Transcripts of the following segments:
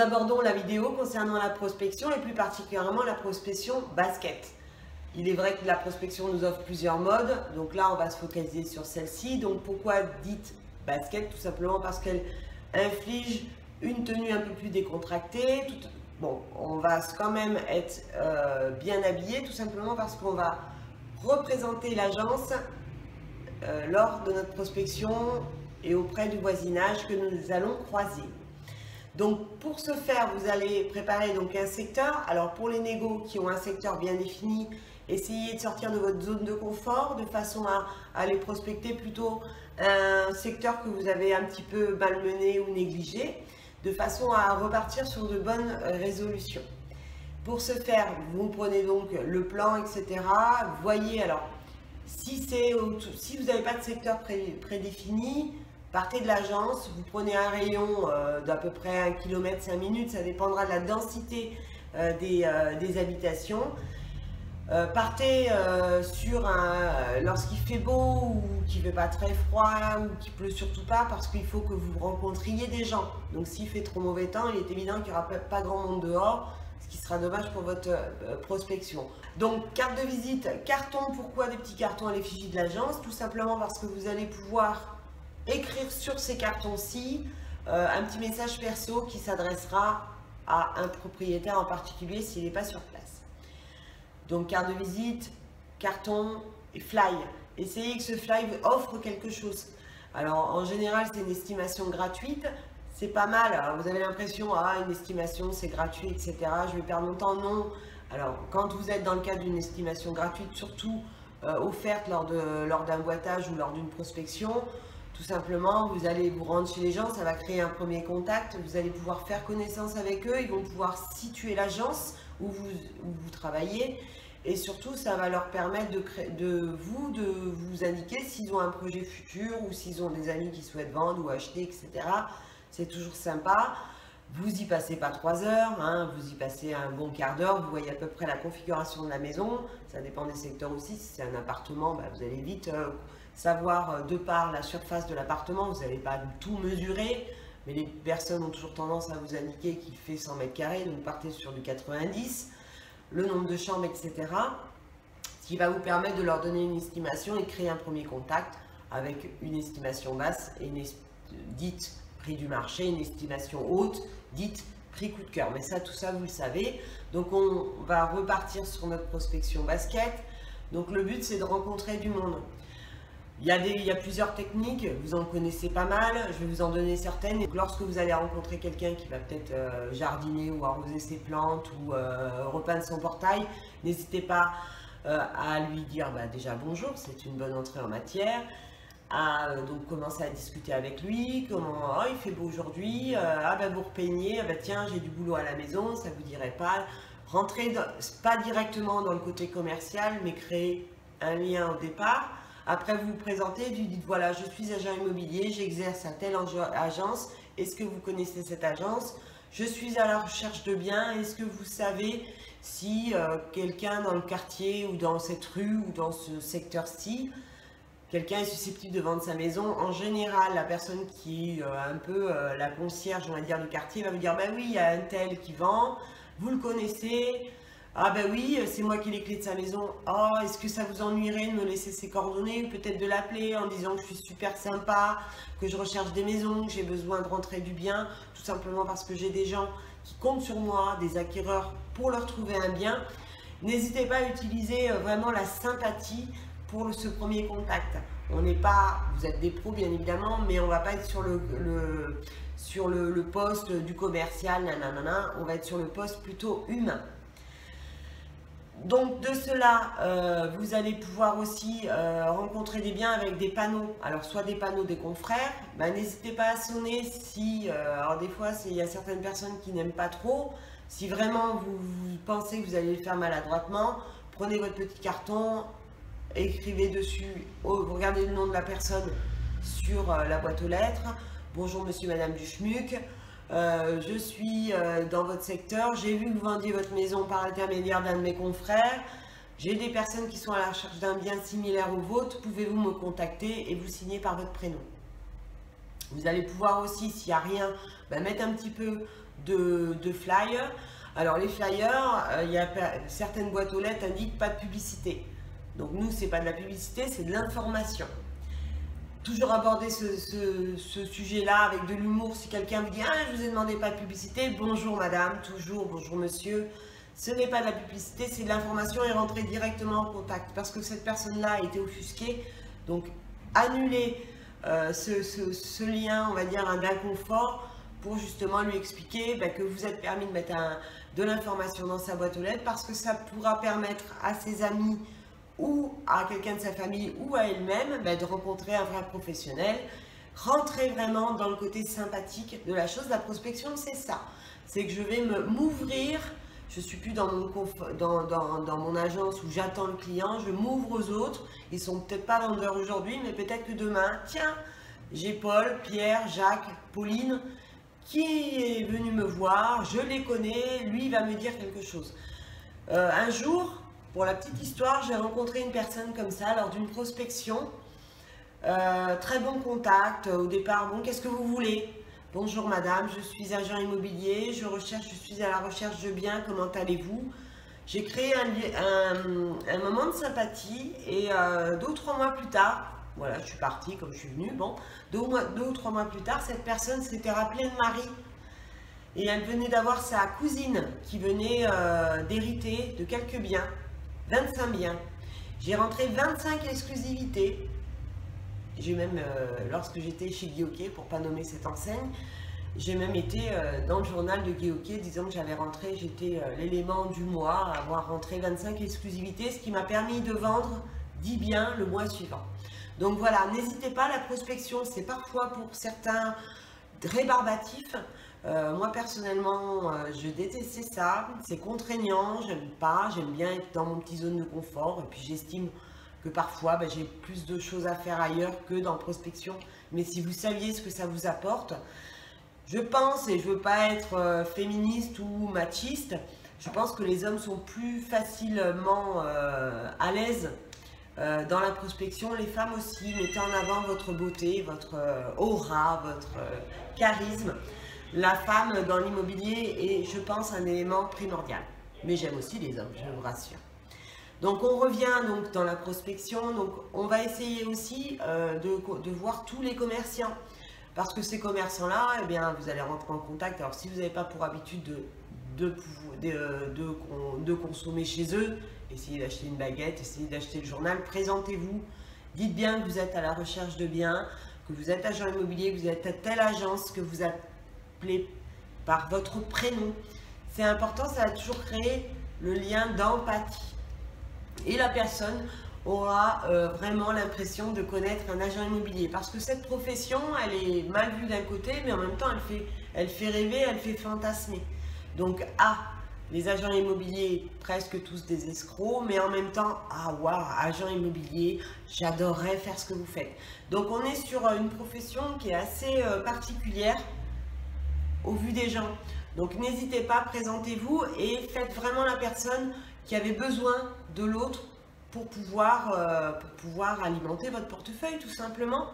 abordons la vidéo concernant la prospection et plus particulièrement la prospection basket. Il est vrai que la prospection nous offre plusieurs modes, donc là on va se focaliser sur celle-ci. Donc pourquoi dite basket? Tout simplement parce qu'elle inflige une tenue un peu plus décontractée. Bon, on va quand même être bien habillé, tout simplement parce qu'on va représenter l'agence lors de notre prospection et auprès du voisinage que nous allons croiser. Donc pour ce faire, vous allez préparer donc un secteur. Alors pour les négos qui ont un secteur bien défini, essayez de sortir de votre zone de confort de façon à aller prospecter plutôt un secteur que vous avez un petit peu malmené ou négligé, de façon à repartir sur de bonnes résolutions. Pour ce faire, vous prenez donc le plan, etc. Voyez, alors, si vous n'avez pas de secteur prédéfini, partez de l'agence, vous prenez un rayon d'à peu près 1 km 5 minutes, ça dépendra de la densité des habitations. Partez lorsqu'il fait beau ou qu'il ne fait pas très froid ou qu'il pleut surtout pas, parce qu'il faut que vous rencontriez des gens. Donc s'il fait trop mauvais temps, il est évident qu'il n'y aura pas grand monde dehors, ce qui sera dommage pour votre prospection. Donc carte de visite, carton. Pourquoi des petits cartons à l'effigie de l'agence? Tout simplement parce que vous allez pouvoir écrire sur ces cartons-ci un petit message perso qui s'adressera à un propriétaire en particulier s'il n'est pas sur place. Donc carte de visite, carton et fly. Essayez que ce fly offre quelque chose. Alors en général c'est une estimation gratuite, c'est pas mal. Alors, vous avez l'impression, ah, une estimation c'est gratuit, etc. Je vais perdre mon temps. Non. Alors quand vous êtes dans le cadre d'une estimation gratuite, surtout offerte lors d'un boitage ou lors d'une prospection, tout simplement vous allez vous rendre chez les gens, ça va créer un premier contact, vous allez pouvoir faire connaissance avec eux, ils vont pouvoir situer l'agence où vous travaillez. Et surtout, ça va leur permettre de vous indiquer s'ils ont un projet futur ou s'ils ont des amis qui souhaitent vendre ou acheter, etc. C'est toujours sympa. Vous y passez pas 3 heures, hein, vous y passez un bon quart d'heure. Vous voyez à peu près la configuration de la maison. Ça dépend des secteurs aussi. Si c'est un appartement, bah, vous allez vite savoir de par la surface de l'appartement. Vous n'allez pas tout mesurer. Mais les personnes ont toujours tendance à vous indiquer qu'il fait 100 mètres carrés. Donc partez sur du 90. Le nombre de chambres, etc. Ce qui va vous permettre de leur donner une estimation et créer un premier contact avec une estimation basse et dite prix du marché, une estimation haute, dite prix coup de cœur. Mais ça, tout ça, vous le savez. Donc, on va repartir sur notre prospection basket. Donc, le but, c'est de rencontrer du monde. Il y a plusieurs techniques, vous en connaissez pas mal, je vais vous en donner certaines. Donc, lorsque vous allez rencontrer quelqu'un qui va peut-être jardiner ou arroser ses plantes ou repeindre son portail, n'hésitez pas à lui dire déjà bonjour, c'est une bonne entrée en matière, à donc commencer à discuter avec lui, comment il fait beau aujourd'hui, vous repeignez, tiens j'ai du boulot à la maison, ça vous dirait pas, rentrez pas directement dans le côté commercial mais créer un lien au départ. Après, vous vous présentez, vous dites voilà, je suis agent immobilier, j'exerce à telle agence. Est-ce que vous connaissez cette agence? Je suis à la recherche de biens. Est-ce que vous savez si quelqu'un dans le quartier ou dans cette rue ou dans ce secteur-ci, quelqu'un est susceptible de vendre sa maison? En général, la personne qui est un peu la concierge, on va dire, du quartier va vous dire oui, il y a un tel qui vend, vous le connaissez. Ah oui, c'est moi qui ai les clés de sa maison. Oh, est-ce que ça vous ennuierait de me laisser ses coordonnées ou peut-être de l'appeler en disant que je suis super sympa, que je recherche des maisons, que j'ai besoin de rentrer du bien, tout simplement parce que j'ai des gens qui comptent sur moi, des acquéreurs, pour leur trouver un bien. N'hésitez pas à utiliser vraiment la sympathie pour ce premier contact. On n'est pas, vous êtes des pros bien évidemment, mais on ne va pas être sur le poste du commercial, nanana, on va être sur le poste plutôt humain. Donc de cela, vous allez pouvoir aussi rencontrer des biens avec des panneaux. Alors soit des panneaux des confrères, n'hésitez pas à sonner si, alors des fois il y a certaines personnes qui n'aiment pas trop. Si vraiment vous pensez que vous allez le faire maladroitement, prenez votre petit carton, écrivez dessus, vous regardez le nom de la personne sur la boîte aux lettres. Bonjour monsieur, madame Duchmuc. Je suis dans votre secteur, j'ai vu que vous vendiez votre maison par l'intermédiaire d'un de mes confrères, j'ai des personnes qui sont à la recherche d'un bien similaire au vôtre, pouvez-vous me contacter et vous signer par votre prénom. Vous allez pouvoir aussi, s'il n'y a rien, mettre un petit peu de flyers. Alors les flyers, certaines boîtes aux lettres indiquent pas de publicité. Donc nous, c'est pas de la publicité, c'est de l'information. Toujours aborder ce sujet-là avec de l'humour. Si quelqu'un vous dit « Ah, je vous ai demandé pas de publicité », bonjour madame, toujours bonjour monsieur. Ce n'est pas de la publicité, c'est de l'information et rentrer directement en contact. Parce que cette personne-là a été offusquée. Donc annuler ce lien, on va dire, d'inconfort pour justement lui expliquer que vous êtes permis de mettre de l'information dans sa boîte aux lettres parce que ça pourra permettre à ses amis ou à quelqu'un de sa famille ou à elle-même de rencontrer un vrai professionnel. Rentrer vraiment dans le côté sympathique de la chose. La prospection, c'est ça. C'est que je vais m'ouvrir. Je ne suis plus dans mon agence où j'attends le client. Je m'ouvre aux autres. Ils ne sont peut-être pas vendeurs aujourd'hui, mais peut-être que demain, tiens, j'ai Paul, Pierre, Jacques, Pauline qui est venu me voir. Je les connais. Lui, il va me dire quelque chose. Un jour, pour la petite histoire, j'ai rencontré une personne comme ça lors d'une prospection. Très bon contact. Au départ, bon, qu'est-ce que vous voulez? Bonjour madame, je suis agent immobilier, je suis à la recherche de biens, comment allez-vous? J'ai créé un moment de sympathie et 2 ou 3 mois plus tard, voilà, je suis partie comme je suis venue, bon, 2 ou 3 mois plus tard, cette personne s'était rappelée de Marie. Et elle venait d'avoir sa cousine qui venait d'hériter de quelques biens, 25 biens. J'ai rentré 25 exclusivités. J'ai même, lorsque j'étais chez Guy Hockey, pour ne pas nommer cette enseigne, j'ai même été dans le journal de Guy Hockey disant que j'avais rentré, j'étais l'élément du mois, à avoir rentré 25 exclusivités, ce qui m'a permis de vendre 10 biens le mois suivant. Donc voilà, n'hésitez pas, la prospection, c'est parfois pour certains rébarbatif. Moi personnellement, je détestais ça, c'est contraignant, j'aime pas, j'aime bien être dans mon petit zone de confort, et puis j'estime que parfois j'ai plus de choses à faire ailleurs que dans prospection. Mais si vous saviez ce que ça vous apporte, je pense, et je veux pas être féministe ou machiste, je pense que les hommes sont plus facilement à l'aise dans la prospection. Les femmes aussi, mettez en avant votre beauté, votre aura, votre charisme. La femme dans l'immobilier est, je pense, un élément primordial. Mais j'aime aussi les hommes, je vous rassure. Donc on revient donc dans la prospection, donc on va essayer aussi de voir tous les commerçants, parce que ces commerçants-là, eh bien, vous allez rentrer en contact. Alors si vous n'avez pas pour habitude de consommer chez eux, essayez d'acheter une baguette, essayez d'acheter le journal, présentez-vous, dites bien que vous êtes à la recherche de biens, que vous êtes agent immobilier, que vous êtes à telle agence, que vous appelez par votre prénom. C'est important, ça va toujours créer le lien d'empathie. Et la personne aura vraiment l'impression de connaître un agent immobilier. Parce que cette profession, elle est mal vue d'un côté, mais en même temps, elle fait rêver, elle fait fantasmer. Donc, les agents immobiliers, presque tous des escrocs, mais en même temps, waouh, agent immobilier, j'adorerais faire ce que vous faites. Donc, on est sur une profession qui est assez particulière au vu des gens. Donc, n'hésitez pas, présentez-vous et faites vraiment la personne qui avait besoin de l'autre pour pouvoir alimenter votre portefeuille, tout simplement.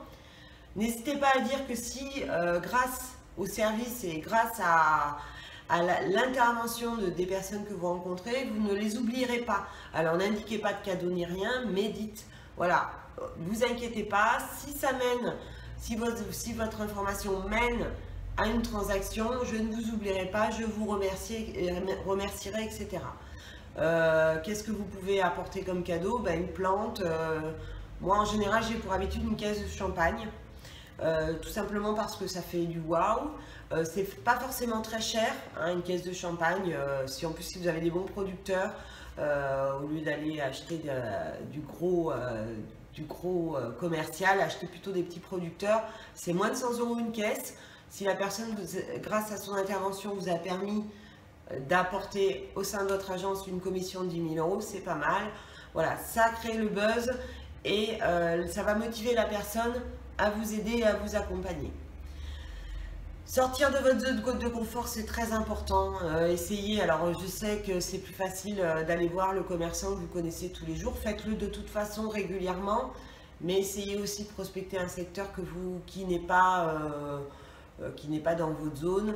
N'hésitez pas à dire que si, grâce au service et grâce à l'intervention des personnes que vous rencontrez, vous ne les oublierez pas. Alors, n'indiquez pas de cadeau ni rien, mais dites, voilà, vous inquiétez pas, si ça mène, si votre information mène à une transaction, je ne vous oublierai pas, je vous remercierai, etc. Qu'est-ce que vous pouvez apporter comme cadeau? Une plante. Moi, en général, j'ai pour habitude une caisse de champagne. Tout simplement parce que ça fait du waouh. C'est pas forcément très cher, hein, une caisse de champagne. Si en plus vous avez des bons producteurs, au lieu d'aller acheter du gros commercial, achetez plutôt des petits producteurs. C'est moins de 100 € une caisse. Si la personne, grâce à son intervention, vous a permis d'apporter au sein de votre agence une commission de 10 000 €, c'est pas mal. Voilà, ça crée le buzz et ça va motiver la personne à vous aider et à vous accompagner. Sortir de votre zone de confort, c'est très important. Essayez, alors je sais que c'est plus facile d'aller voir le commerçant que vous connaissez tous les jours. Faites-le de toute façon régulièrement, mais essayez aussi de prospecter un secteur qui n'est pas qui n'est pas dans votre zone,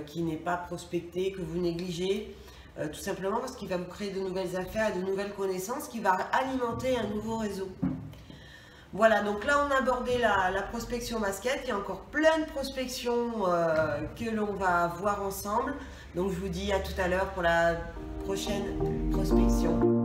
qui n'est pas prospecté, que vous négligez. Tout simplement parce qu'il va vous créer de nouvelles affaires et de nouvelles connaissances qui va alimenter un nouveau réseau. Voilà, donc là on a abordé la prospection basket. Il y a encore plein de prospections que l'on va voir ensemble. Donc je vous dis à tout à l'heure pour la prochaine prospection.